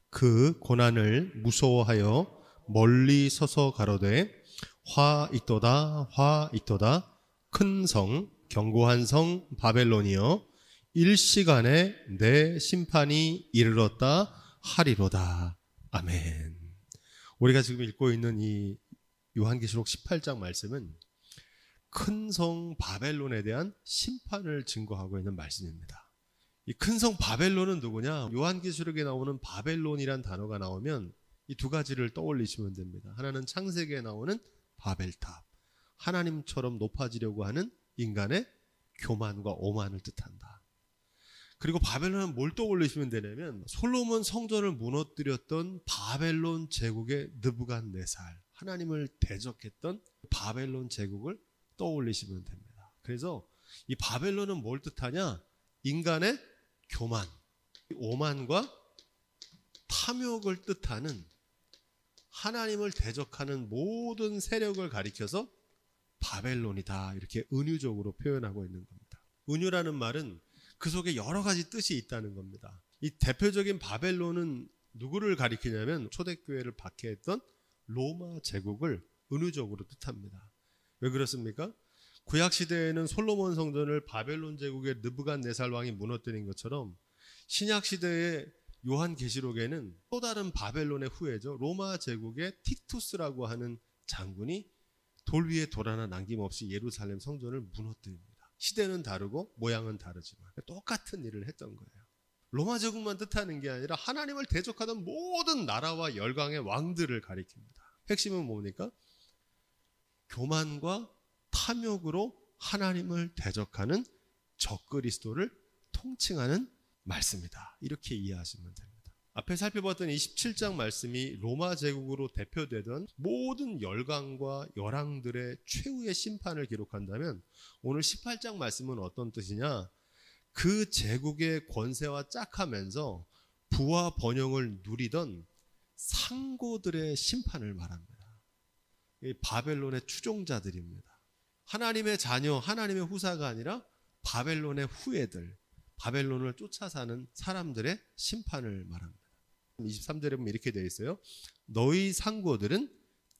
그 고난을 무서워하여 멀리 서서 가로되 화 있도다 화 있도다 큰 성 견고한 성 바벨론이여 일시간에 내 심판이 이르렀다 하리로다. 아멘. 우리가 지금 읽고 있는 이 요한계시록 18장 말씀은 큰 성 바벨론에 대한 심판을 증거하고 있는 말씀입니다. 이 큰 성 바벨론은 누구냐? 요한계시록에 나오는 바벨론이란 단어가 나오면 이 두 가지를 떠올리시면 됩니다. 하나는 창세기에 나오는 바벨탑, 하나님처럼 높아지려고 하는 인간의 교만과 오만을 뜻한다. 그리고 바벨론은 뭘 떠올리시면 되냐면 솔로몬 성전을 무너뜨렸던 바벨론 제국의 느부갓네살, 하나님을 대적했던 바벨론 제국을 떠올리시면 됩니다. 그래서 이 바벨론은 뭘 뜻하냐? 인간의 교만, 오만과 탐욕을 뜻하는 하나님을 대적하는 모든 세력을 가리켜서 바벨론이다 이렇게 은유적으로 표현하고 있는 겁니다. 은유라는 말은 그 속에 여러 가지 뜻이 있다는 겁니다. 이 대표적인 바벨론은 누구를 가리키냐면 초대교회를 박해했던 로마 제국을 은유적으로 뜻합니다. 왜 그렇습니까? 구약시대에는 솔로몬 성전을 바벨론 제국의 느부갓네살 왕이 무너뜨린 것처럼 신약시대의 요한계시록에는 또 다른 바벨론의 후예죠. 로마 제국의 티투스라고 하는 장군이 돌 위에 돌 하나 남김없이 예루살렘 성전을 무너뜨립니다. 시대는 다르고 모양은 다르지만 똑같은 일을 했던 거예요. 로마 제국만 뜻하는 게 아니라 하나님을 대적하던 모든 나라와 열강의 왕들을 가리킵니다. 핵심은 뭡니까? 교만과 탐욕으로 하나님을 대적하는 적그리스도를 통칭하는 말씀이다. 이렇게 이해하시면 됩니다. 앞에 살펴봤던 27장 말씀이 로마 제국으로 대표되던 모든 열강과 열왕들의 최후의 심판을 기록한다면 오늘 18장 말씀은 어떤 뜻이냐? 그 제국의 권세와 짝하면서 부와 번영을 누리던 상고들의 심판을 말합니다. 이 바벨론의 추종자들입니다. 하나님의 자녀, 하나님의 후사가 아니라 바벨론의 후예들, 바벨론을 쫓아 사는 사람들의 심판을 말합니다. 23절에 보면 이렇게 되어 있어요. 너희 상고들은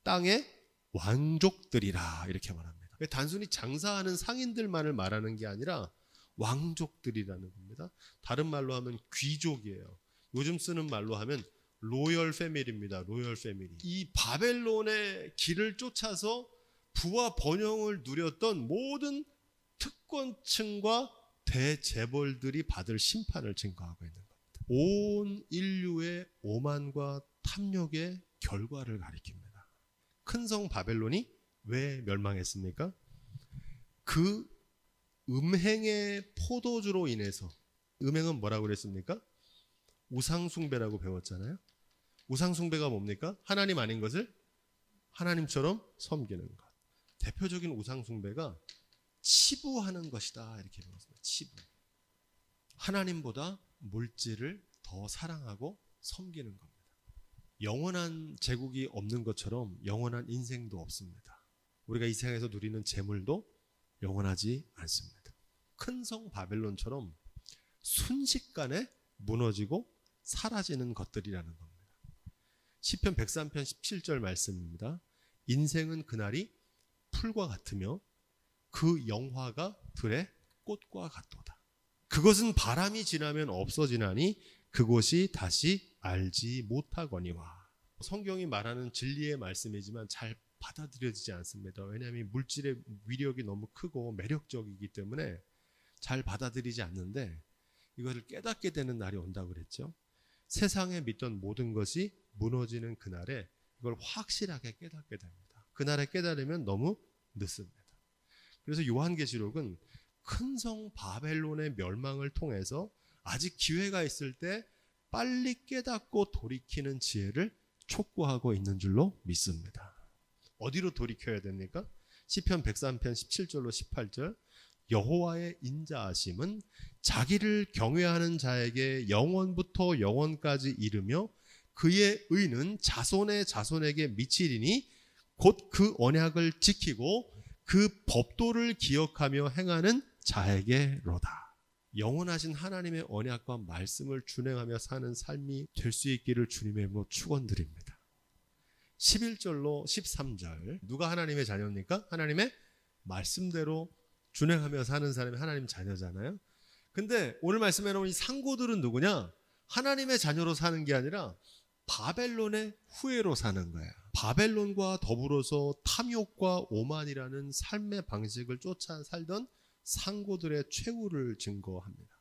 땅의 왕족들이라 이렇게 말합니다. 단순히 장사하는 상인들만을 말하는 게 아니라 왕족들이라는 겁니다. 다른 말로 하면 귀족이에요. 요즘 쓰는 말로 하면 로열 패밀리입니다. 로열 패밀리. 이 바벨론의 길을 쫓아서 부와 번영을 누렸던 모든 특권층과 대재벌들이 받을 심판을 증거하고 있는 겁니다. 온 인류의 오만과 탐욕의 결과를 가리킵니다. 큰 성 바벨론이 왜 멸망했습니까? 그 음행의 포도주로 인해서, 음행은 뭐라고 그랬습니까? 우상숭배라고 배웠잖아요. 우상숭배가 뭡니까? 하나님 아닌 것을 하나님처럼 섬기는 것. 대표적인 우상숭배가 치부하는 것이다 이렇게 배웠습니다. 치부. 하나님보다 물질을 더 사랑하고 섬기는 겁니다. 영원한 제국이 없는 것처럼 영원한 인생도 없습니다. 우리가 이 세상에서 누리는 재물도 영원하지 않습니다. 큰 성 바벨론처럼 순식간에 무너지고 사라지는 것들이라는 겁니다. 시편 103편 17절 말씀입니다. 인생은 그날이 풀과 같으며 그 영화가 들의 꽃과 같도다. 그것은 바람이 지나면 없어지나니 그곳이 다시 알지 못하거니와. 성경이 말하는 진리의 말씀이지만 잘 받아들여지지 않습니다. 왜냐하면 물질의 위력이 너무 크고 매력적이기 때문에 잘 받아들이지 않는데 이것을 깨닫게 되는 날이 온다고 그랬죠. 세상에 믿던 모든 것이 무너지는 그날에 이걸 확실하게 깨닫게 됩니다. 그날에 깨달으면 너무 늦습니다. 그래서 요한계시록은 큰 성 바벨론의 멸망을 통해서 아직 기회가 있을 때 빨리 깨닫고 돌이키는 지혜를 촉구하고 있는 줄로 믿습니다. 어디로 돌이켜야 됩니까? 시편 103편 17절로 18절 여호와의 인자하심은 자기를 경외하는 자에게 영원부터 영원까지 이르며 그의 의는 자손의 자손에게 미치리니 곧 그 언약을 지키고 그 법도를 기억하며 행하는 자에게로다. 영원하신 하나님의 언약과 말씀을 준행하며 사는 삶이 될 수 있기를 주님의 이름으로 축원드립니다. 11절로 13절 누가 하나님의 자녀입니까? 하나님의 말씀대로 준행하며 사는 사람이 하나님 자녀잖아요. 근데 오늘 말씀에 나온 이 상고들은 누구냐? 하나님의 자녀로 사는 게 아니라 바벨론의 후예로 사는 거예요. 바벨론과 더불어서 탐욕과 오만이라는 삶의 방식을 쫓아 살던 상고들의 최후를 증거합니다.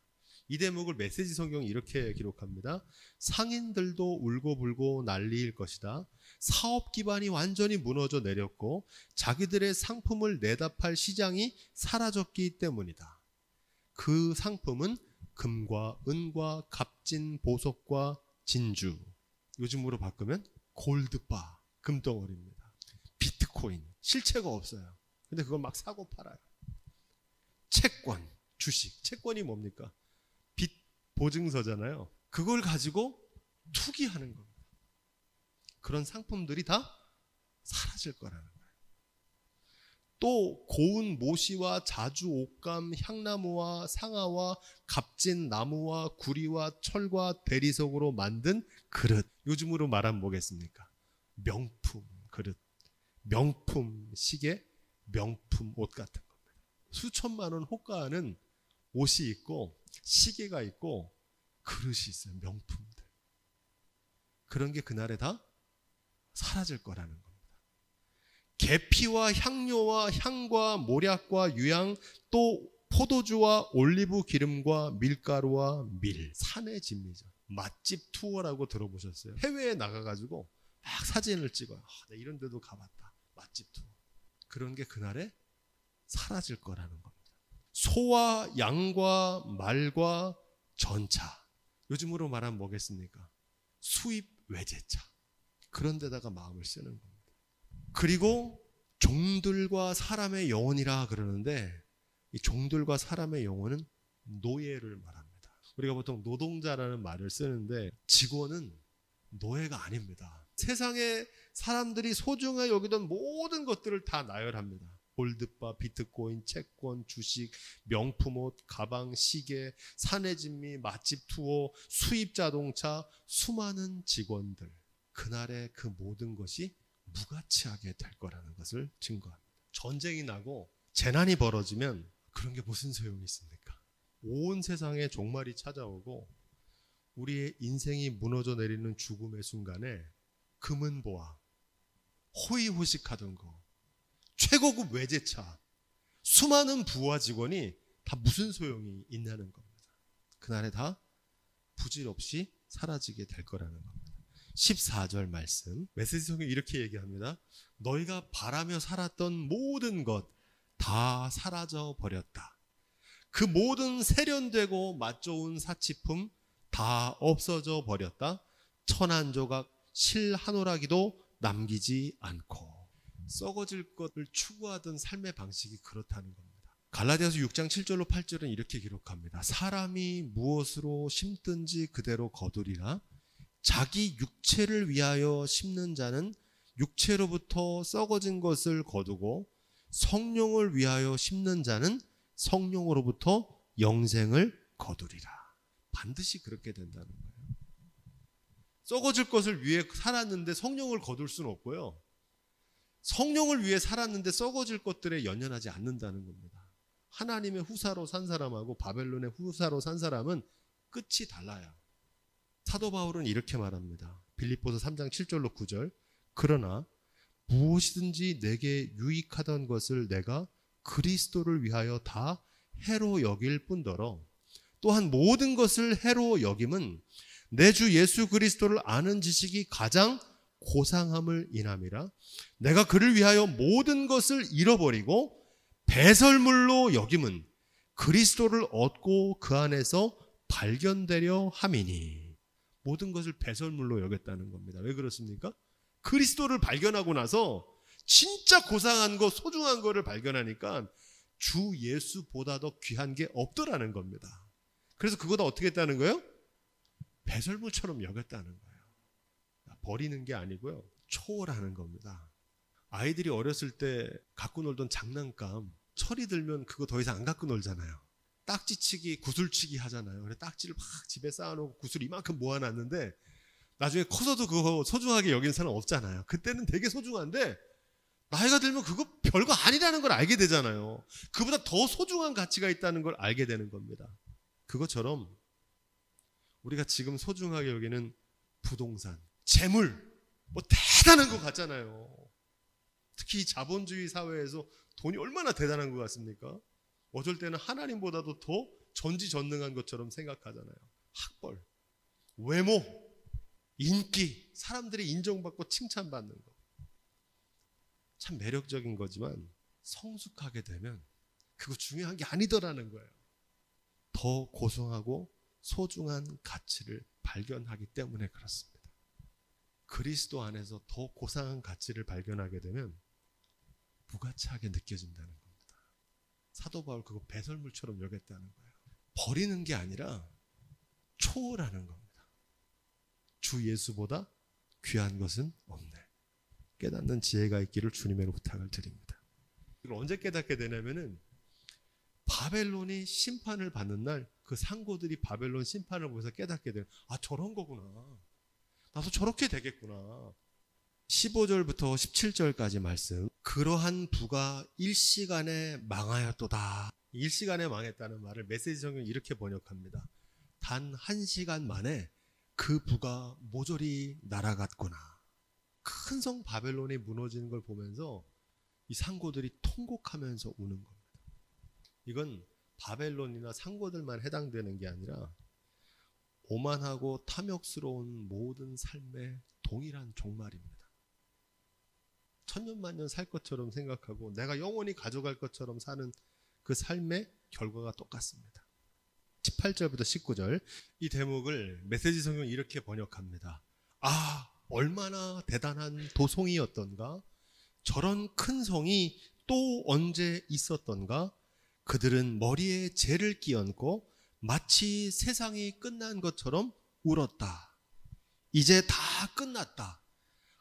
이 대목을 메시지 성경이 이렇게 기록합니다. 상인들도 울고불고 난리일 것이다. 사업 기반이 완전히 무너져 내렸고 자기들의 상품을 내다 팔 시장이 사라졌기 때문이다. 그 상품은 금과 은과 값진 보석과 진주, 요즘으로 바꾸면 골드바, 금덩어리입니다. 비트코인, 실체가 없어요. 근데 그걸 막 사고 팔아요. 채권, 주식, 채권이 뭡니까? 빚 보증서잖아요. 그걸 가지고 투기하는 겁니다. 그런 상품들이 다 사라질 거라는 거예요. 또 고운 모시와 자주 옥감, 향나무와 상아와 값진 나무와 구리와 철과 대리석으로 만든 그릇, 요즘으로 말하면 뭐겠습니까? 명품 그릇, 명품 시계, 명품 옷 같은 겁니다. 수천만 원 호가하는 옷이 있고 시계가 있고 그릇이 있어요. 명품들. 그런 게 그날에 다 사라질 거라는 겁니다. 계피와 향료와 향과 모략과 유향, 또 포도주와 올리브 기름과 밀가루와 밀, 산의 진미죠. 맛집 투어라고 들어보셨어요? 해외에 나가가지고 막 사진을 찍어요. 나 이런 데도 가봤다. 맛집 투어. 그런 게 그날에 사라질 거라는 겁니다. 소와 양과 말과 전차, 요즘으로 말하면 뭐겠습니까? 수입 외제차. 그런 데다가 마음을 쓰는 겁니다. 그리고 종들과 사람의 영혼이라 그러는데 이 종들과 사람의 영혼은 노예를 말합니다. 우리가 보통 노동자라는 말을 쓰는데 직원은 노예가 아닙니다. 세상에 사람들이 소중하게 여기던 모든 것들을 다 나열합니다. 골드바, 비트코인, 채권, 주식, 명품 옷, 가방, 시계, 산의 진미, 맛집 투어, 수입 자동차, 수많은 직원들. 그날의 그 모든 것이 무가치하게 될 거라는 것을 증거합니다. 전쟁이 나고 재난이 벌어지면 그런 게 무슨 소용이 있습니까? 온 세상에 종말이 찾아오고 우리의 인생이 무너져 내리는 죽음의 순간에 금은 보아, 호의호식하던 거, 최고급 외제차, 수많은 부하 직원이 다 무슨 소용이 있냐는 겁니다. 그날에 다 부질없이 사라지게 될 거라는 겁니다. 14절 말씀, 메시지 성경이 이렇게 얘기합니다. 너희가 바라며 살았던 모든 것 다 사라져 버렸다. 그 모든 세련되고 맛 좋은 사치품 다 없어져 버렸다. 천 한 조각 실 한 오라기도 남기지 않고. 썩어질 것을 추구하던 삶의 방식이 그렇다는 겁니다. 갈라디아서 6장 7절로 8절은 이렇게 기록합니다. 사람이 무엇으로 심든지 그대로 거두리라. 자기 육체를 위하여 심는 자는 육체로부터 썩어진 것을 거두고 성령을 위하여 심는 자는 성령으로부터 영생을 거두리라. 반드시 그렇게 된다는 거예요. 썩어질 것을 위해 살았는데 성령을 거둘 수는 없고요. 성령을 위해 살았는데 썩어질 것들에 연연하지 않는다는 겁니다. 하나님의 후사로 산 사람하고 바벨론의 후사로 산 사람은 끝이 달라요. 사도 바울은 이렇게 말합니다. 빌립보서 3장 7절로 9절. 그러나 무엇이든지 내게 유익하던 것을 내가 그리스도를 위하여 다 해로 여길 뿐더러 또한 모든 것을 해로 여김은 내 주 예수 그리스도를 아는 지식이 가장 고상함을 인함이라. 내가 그를 위하여 모든 것을 잃어버리고 배설물로 여김은 그리스도를 얻고 그 안에서 발견되려 함이니. 모든 것을 배설물로 여겼다는 겁니다. 왜 그렇습니까? 그리스도를 발견하고 나서 진짜 고상한 거, 소중한 거를 발견하니까 주 예수보다 더 귀한 게 없더라는 겁니다. 그래서 그거다 어떻게 했다는 거예요? 배설물처럼 여겼다는 거예요. 버리는 게 아니고요, 초월하는 겁니다. 아이들이 어렸을 때 갖고 놀던 장난감, 철이 들면 그거 더 이상 안 갖고 놀잖아요. 딱지치기, 구슬치기 하잖아요. 그래서 딱지를 막 집에 쌓아놓고 구슬 이만큼 모아놨는데 나중에 커서도 그거 소중하게 여기는 사람 없잖아요. 그때는 되게 소중한데 나이가 들면 그거 별거 아니라는 걸 알게 되잖아요. 그보다 더 소중한 가치가 있다는 걸 알게 되는 겁니다. 그것처럼 우리가 지금 소중하게 여기는 부동산, 재물, 뭐 대단한 것 같잖아요. 특히 자본주의 사회에서 돈이 얼마나 대단한 것 같습니까? 어쩔 때는 하나님보다도 더 전지전능한 것처럼 생각하잖아요. 학벌, 외모, 인기, 사람들이 인정받고 칭찬받는 거. 참 매력적인 거지만 성숙하게 되면 그거 중요한 게 아니더라는 거예요. 더 고상하고 소중한 가치를 발견하기 때문에 그렇습니다. 그리스도 안에서 더 고상한 가치를 발견하게 되면 무가치하게 느껴진다는 겁니다. 사도 바울 그거 배설물처럼 여겼다는 거예요. 버리는 게 아니라 초월하는 겁니다. 주 예수보다 귀한 것은 없네. 깨닫는 지혜가 있기를 주님의 부탁을 드립니다. 이걸 언제 깨닫게 되냐면은 바벨론이 심판을 받는 날 그 상고들이 바벨론 심판을 보면서 깨닫게 돼요. 아, 저런 거구나. 나도 저렇게 되겠구나. 15절부터 17절까지 말씀. 그러한 부가 일시간에 망하였도다. 일시간에 망했다는 말을 메시지 성경은 이렇게 번역합니다. 단 1시간 만에 그 부가 모조리 날아갔구나. 큰 성 바벨론이 무너지는 걸 보면서 이 상고들이 통곡하면서 우는 겁니다. 이건 바벨론이나 상고들만 해당되는 게 아니라 오만하고 탐욕스러운 모든 삶의 동일한 종말입니다. 천년만년 살 것처럼 생각하고 내가 영원히 가져갈 것처럼 사는 그 삶의 결과가 똑같습니다. 18절부터 19절 이 대목을 메시지 성경은 이렇게 번역합니다. 아, 얼마나 대단한 도성이었던가. 저런 큰 성이 또 언제 있었던가. 그들은 머리에 재를 끼얹고 마치 세상이 끝난 것처럼 울었다. 이제 다 끝났다.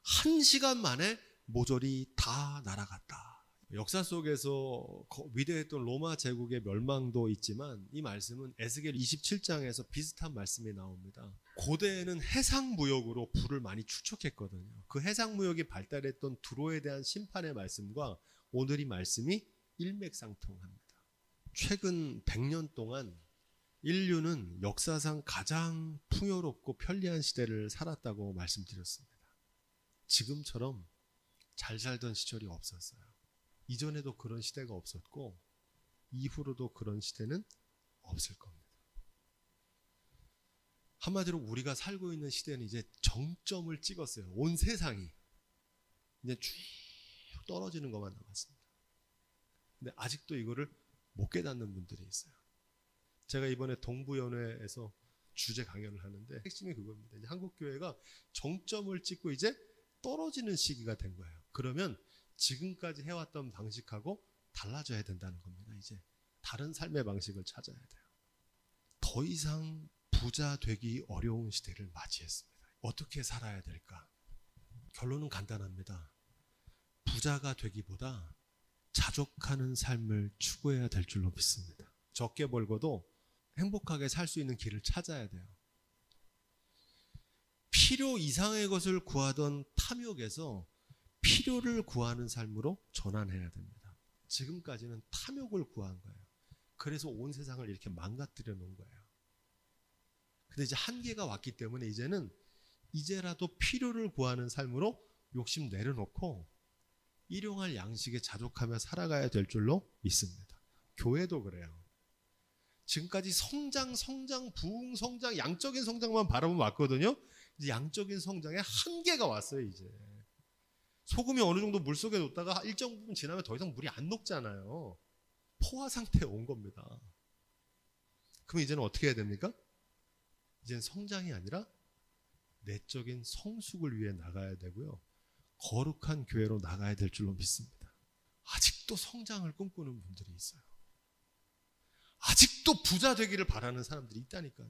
1시간 만에 모조리 다 날아갔다. 역사 속에서 위대했던 로마 제국의 멸망도 있지만 이 말씀은 에스겔 27장에서 비슷한 말씀이 나옵니다. 고대에는 해상무역으로 부를 많이 축적했거든요. 그 해상무역이 발달했던 두로에 대한 심판의 말씀과 오늘 이 말씀이 일맥상통합니다. 최근 100년 동안 인류는 역사상 가장 풍요롭고 편리한 시대를 살았다고 말씀드렸습니다. 지금처럼 잘 살던 시절이 없었어요. 이전에도 그런 시대가 없었고 이후로도 그런 시대는 없을 겁니다. 한마디로 우리가 살고 있는 시대는 이제 정점을 찍었어요. 온 세상이 이제 쭉 떨어지는 것만 남았습니다. 근데 아직도 이거를 못 깨닫는 분들이 있어요. 제가 이번에 동부연회에서 주제 강연을 하는데 핵심이 그겁니다. 이제 한국교회가 정점을 찍고 이제 떨어지는 시기가 된 거예요. 그러면 지금까지 해왔던 방식하고 달라져야 된다는 겁니다. 이제 다른 삶의 방식을 찾아야 돼요. 더 이상 부자 되기 어려운 시대를 맞이했습니다. 어떻게 살아야 될까? 결론은 간단합니다. 부자가 되기보다 자족하는 삶을 추구해야 될 줄로 믿습니다. 적게 벌고도 행복하게 살 수 있는 길을 찾아야 돼요. 필요 이상의 것을 구하던 탐욕에서 필요를 구하는 삶으로 전환해야 됩니다. 지금까지는 탐욕을 구한 거예요. 그래서 온 세상을 이렇게 망가뜨려 놓은 거예요. 근데 이제 한계가 왔기 때문에 이제라도 필요를 구하는 삶으로 욕심 내려놓고 일용할 양식에 자족하며 살아가야 될 줄로 믿습니다. 교회도 그래요. 지금까지 성장, 부흥, 성장, 양적인 성장만 바라보면 왔거든요. 이제 양적인 성장에 한계가 왔어요. 이제 소금이 어느 정도 물 속에 놓다가 일정 부분 지나면 더 이상 물이 안 녹잖아요. 포화 상태에 온 겁니다. 그럼 이제는 어떻게 해야 됩니까? 이제는 성장이 아니라 내적인 성숙을 위해 나가야 되고요. 거룩한 교회로 나가야 될 줄로 믿습니다. 아직도 성장을 꿈꾸는 분들이 있어요. 아직도 부자 되기를 바라는 사람들이 있다니까요.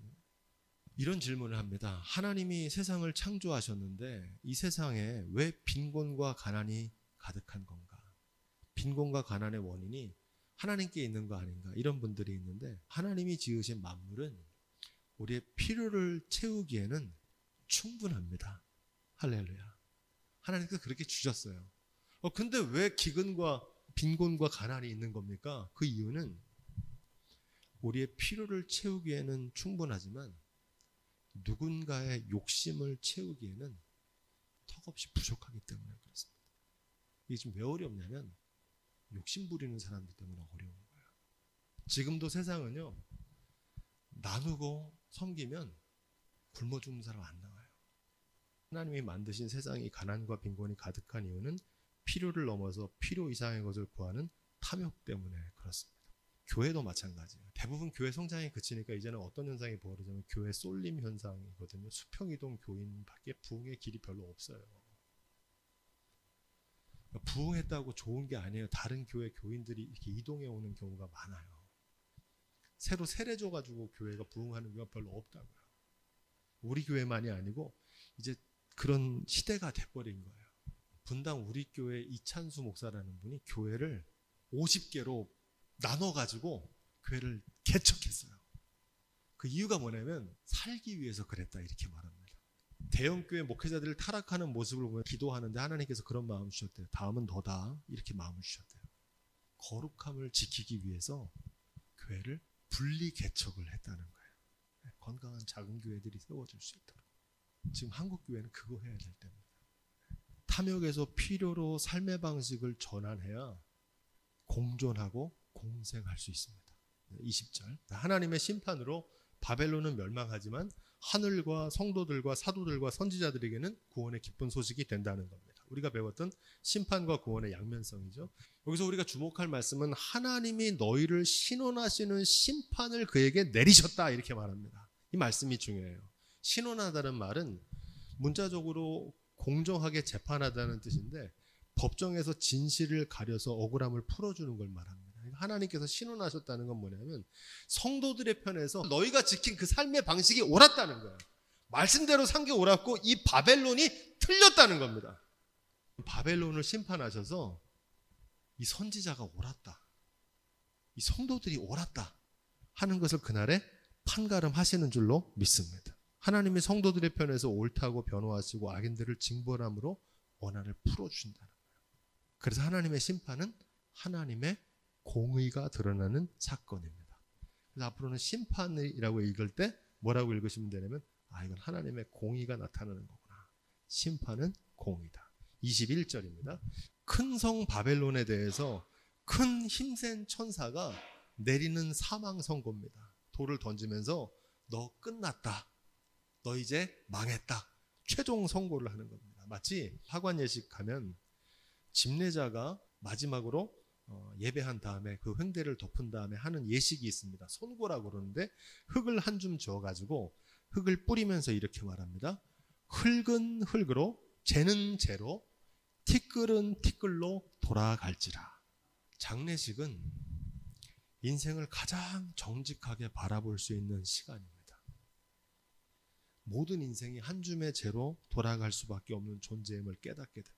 이런 질문을 합니다. 하나님이 세상을 창조하셨는데 이 세상에 왜 빈곤과 가난이 가득한 건가? 빈곤과 가난의 원인이 하나님께 있는 거 아닌가? 이런 분들이 있는데, 하나님이 지으신 만물은 우리의 필요를 채우기에는 충분합니다. 할렐루야. 하나님께서 그렇게 주셨어요. 근데 왜 기근과 빈곤과 가난이 있는 겁니까? 그 이유는 우리의 필요를 채우기에는 충분하지만 누군가의 욕심을 채우기에는 턱없이 부족하기 때문에 그렇습니다. 이게 지금 왜 어렵냐면 욕심 부리는 사람들 때문에 어려운 거예요. 지금도 세상은요, 나누고 섬기면 굶어 죽는 사람 안 나와요. 하나님이 만드신 세상이 가난과 빈곤이 가득한 이유는 필요를 넘어서 필요 이상의 것을 구하는 탐욕 때문에 그렇습니다. 교회도 마찬가지예요. 대부분 교회 성장이 그치니까 이제는 어떤 현상이 벌어지냐면 교회 쏠림 현상이거든요. 수평이동 교인밖에 부흥의 길이 별로 없어요. 부흥했다고 좋은 게 아니에요. 다른 교회 교인들이 이렇게 이동해 오는 경우가 많아요. 새로 세례 줘가지고 교회가 부흥하는 경우가 별로 없다고요. 우리 교회만이 아니고 이제 그런 시대가 돼버린 거예요. 분당 우리 교회 이찬수 목사라는 분이 교회를 50개로 나눠가지고 교회를 개척했어요. 그 이유가 뭐냐면 살기 위해서 그랬다 이렇게 말합니다. 대형교회 목회자들을 타락하는 모습을 보면 기도하는데 하나님께서 그런 마음을 주셨대요. 다음은 너다 이렇게 마음을 주셨대요. 거룩함을 지키기 위해서 교회를 분리 개척을 했다는 거예요. 건강한 작은 교회들이 세워질 수 있도록. 지금 한국 교회는 그거 해야 될 때입니다. 탐욕에서 필요로 삶의 방식을 전환해야 공존하고 공생할 수 있습니다. 20절. 하나님의 심판으로 바벨론은 멸망하지만 하늘과 성도들과 사도들과 선지자들에게는 구원의 기쁜 소식이 된다는 겁니다. 우리가 배웠던 심판과 구원의 양면성이죠. 여기서 우리가 주목할 말씀은 하나님이 너희를 신원하시는 심판을 그에게 내리셨다 이렇게 말합니다. 이 말씀이 중요해요. 신원하다는 말은 문자적으로 공정하게 재판하다는 뜻인데 법정에서 진실을 가려서 억울함을 풀어주는 걸 말합니다. 하나님께서 신원하셨다는 건 뭐냐면 성도들의 편에서 너희가 지킨 그 삶의 방식이 옳았다는 거예요. 말씀대로 산 게 옳았고 이 바벨론이 틀렸다는 겁니다. 바벨론을 심판하셔서 이 선지자가 옳았다, 이 성도들이 옳았다 하는 것을 그날에 판가름하시는 줄로 믿습니다. 하나님이 성도들의 편에서 옳다고 변호하시고 악인들을 징벌함으로 원한을 풀어주신다는 거예요. 그래서 하나님의 심판은 하나님의 공의가 드러나는 사건입니다. 그래서 앞으로는 심판이라고 읽을 때 뭐라고 읽으시면 되냐면 이건 하나님의 공의가 나타나는 거구나. 심판은 공의다. 21절입니다. 큰 성 바벨론에 대해서 큰 힘센 천사가 내리는 사망 선고입니다. 돌을 던지면서 너 끝났다. 너 이제 망했다. 최종 선고를 하는 겁니다. 마치 하관 예식 가면 집례자가 마지막으로 예배한 다음에 그 횡대를 덮은 다음에 하는 예식이 있습니다. 손고라고 그러는데 흙을 한 줌 저어가지고 흙을 뿌리면서 이렇게 말합니다. 흙은 흙으로 재는 재로 티끌은 티끌로 돌아갈지라. 장례식은 인생을 가장 정직하게 바라볼 수 있는 시간입니다. 모든 인생이 한 줌의 재로 돌아갈 수밖에 없는 존재임을 깨닫게 됩니다.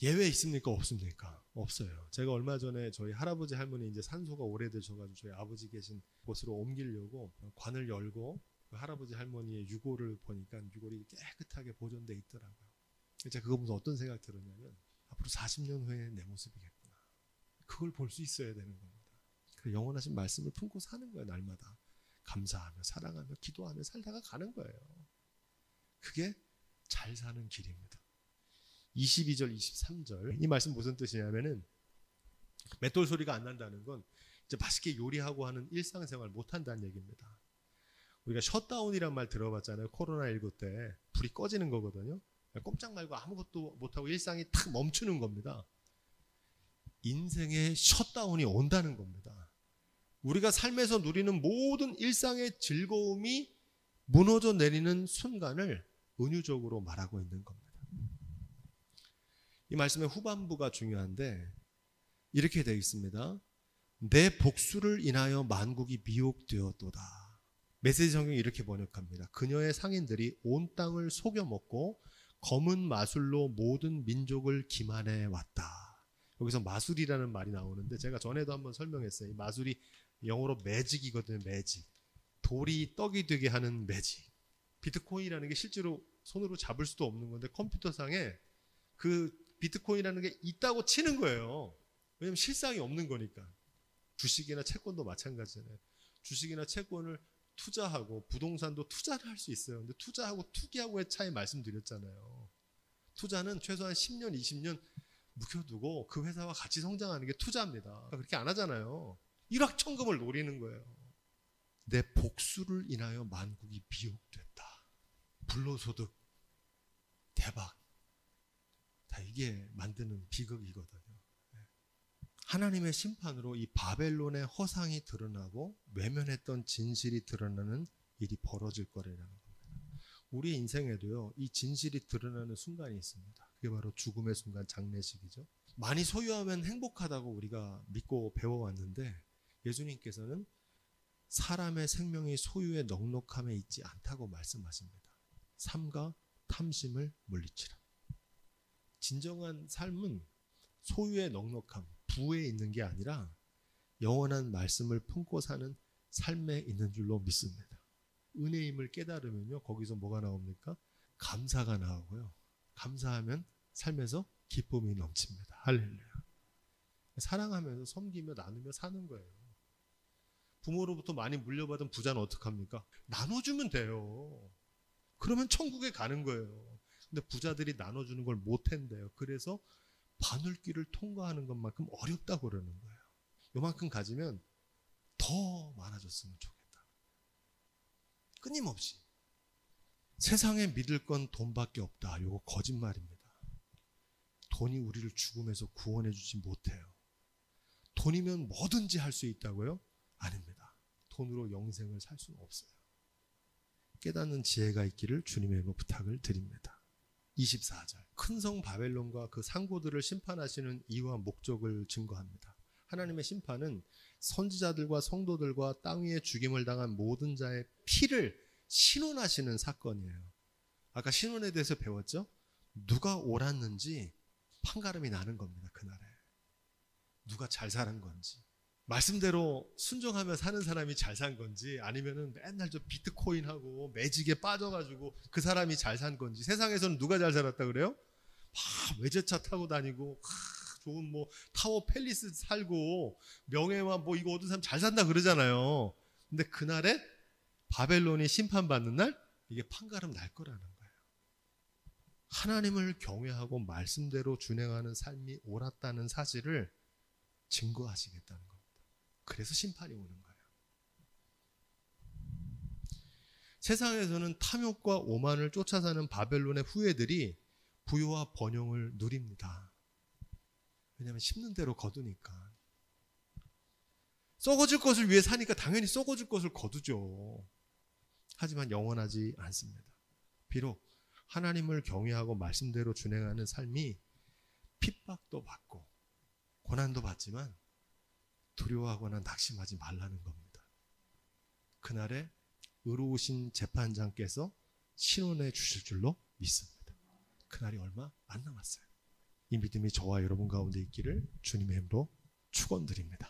예외 있습니까? 없습니까? 없어요. 제가 얼마 전에 저희 할아버지 할머니 이제 산소가 오래되셔가지고 저희 아버지 계신 곳으로 옮기려고 관을 열고 그 할아버지 할머니의 유골을 보니까 유골이 깨끗하게 보존돼 있더라고요. 제가 그거 보면서 어떤 생각 들었냐면 앞으로 40년 후에 내 모습이겠구나. 그걸 볼 수 있어야 되는 겁니다. 그 영원하신 말씀을 품고 사는 거예요. 날마다 감사하며 사랑하며 기도하며 살다가 가는 거예요. 그게 잘 사는 길입니다. 22절 23절 이 말씀 무슨 뜻이냐면은 맷돌 소리가 안 난다는 건 이제 맛있게 요리하고 하는 일상생활 못 한다는 얘기입니다. 우리가 셧다운이란 말 들어봤잖아요. 코로나19 때 불이 꺼지는 거거든요. 꼼짝 말고 아무것도 못하고 일상이 탁 멈추는 겁니다. 인생의 셧다운이 온다는 겁니다. 우리가 삶에서 누리는 모든 일상의 즐거움이 무너져 내리는 순간을 은유적으로 말하고 있는 겁니다. 이 말씀의 후반부가 중요한데 이렇게 되어 있습니다. 내 복수를 인하여 만국이 미혹되었도다. 메시지 성경이 이렇게 번역합니다. 그녀의 상인들이 온 땅을 속여먹고 검은 마술로 모든 민족을 기만해 왔다. 여기서 마술이라는 말이 나오는데 제가 전에도 한번 설명했어요. 이 마술이 영어로 매직이거든요. 매직. 돌이 떡이 되게 하는 매직. 비트코인이라는 게 실제로 손으로 잡을 수도 없는 건데 컴퓨터상에 그 비트코인이라는 게 있다고 치는 거예요. 왜냐면 실상이 없는 거니까. 주식이나 채권도 마찬가지잖아요. 주식이나 채권을 투자하고 부동산도 투자를 할 수 있어요. 근데 투자하고 투기하고의 차이 말씀드렸잖아요. 투자는 최소한 10년, 20년 묵혀두고 그 회사와 같이 성장하는 게 투자입니다. 그러니까 그렇게 안 하잖아요. 일확천금을 노리는 거예요. 내 복수를 인하여 만국이 미혹됐다. 불로소득, 대박. 다 이게 만드는 비극이거든요. 하나님의 심판으로 이 바벨론의 허상이 드러나고 외면했던 진실이 드러나는 일이 벌어질 거라는 겁니다. 우리 인생에도요, 이 진실이 드러나는 순간이 있습니다. 그게 바로 죽음의 순간, 장례식이죠. 많이 소유하면 행복하다고 우리가 믿고 배워왔는데 예수님께서는 사람의 생명이 소유의 넉넉함에 있지 않다고 말씀하십니다. 삼가 탐심을 물리치라. 진정한 삶은 소유의 넉넉함, 부에 있는 게 아니라 영원한 말씀을 품고 사는 삶에 있는 줄로 믿습니다. 은혜임을 깨달으면요, 거기서 뭐가 나옵니까? 감사가 나오고요. 감사하면 삶에서 기쁨이 넘칩니다. 할렐루야. 사랑하면서 섬기며 나누며 사는 거예요. 부모로부터 많이 물려받은 부자는 어떡합니까? 나눠주면 돼요. 그러면 천국에 가는 거예요. 근데 부자들이 나눠주는 걸 못한대요. 그래서 바늘길을 통과하는 것만큼 어렵다고 그러는 거예요. 요만큼 가지면 더 많아졌으면 좋겠다. 끊임없이. 세상에 믿을 건 돈밖에 없다. 요거 거짓말입니다. 돈이 우리를 죽음에서 구원해 주지 못해요. 돈이면 뭐든지 할 수 있다고요? 아닙니다. 돈으로 영생을 살 수는 없어요. 깨닫는 지혜가 있기를 주님의 이름으로 부탁을 드립니다. 24절. 큰 성 바벨론과 그 상고들을 심판하시는 이유와 목적을 증거합니다. 하나님의 심판은 선지자들과 성도들과 땅 위에 죽임을 당한 모든 자의 피를 신원하시는 사건이에요. 아까 신원에 대해서 배웠죠? 누가 옳았는지 판가름이 나는 겁니다. 그날에. 누가 잘 사는 건지. 말씀대로 순종하며 사는 사람이 잘 산 건지 아니면은 맨날 저 비트코인하고 매직에 빠져가지고 그 사람이 잘 산 건지. 세상에서는 누가 잘 살았다 그래요? 막 외제차 타고 다니고 좋은 뭐 타워 팰리스 살고 명예와 뭐 이거 얻은 사람 잘 산다 그러잖아요. 근데 그날에 바벨론이 심판받는 날 이게 판가름 날 거라는 거예요. 하나님을 경외하고 말씀대로 준행하는 삶이 옳았다는 사실을 증거하시겠다는 겁니다. 그래서 심판이 오는 거예요. 세상에서는 탐욕과 오만을 쫓아 사는 바벨론의 후예들이 부유와 번영을 누립니다. 왜냐하면 심는 대로 거두니까. 썩어질 것을 위해 사니까 당연히 썩어질 것을 거두죠. 하지만 영원하지 않습니다. 비록 하나님을 경외하고 말씀대로 준행하는 삶이 핍박도 받고 고난도 받지만 두려워하거나 낙심하지 말라는 겁니다. 그날에 의로우신 재판장께서 신원해 주실 줄로 믿습니다. 그날이 얼마 안 남았어요. 이 믿음이 저와 여러분 가운데 있기를 주님의 이름으로 축원드립니다.